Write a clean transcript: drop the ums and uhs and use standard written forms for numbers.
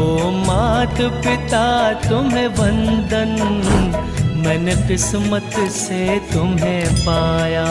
ओ मात पिता तुम्हें वंदन, मैंने किस्मत से तुम्हें पाया।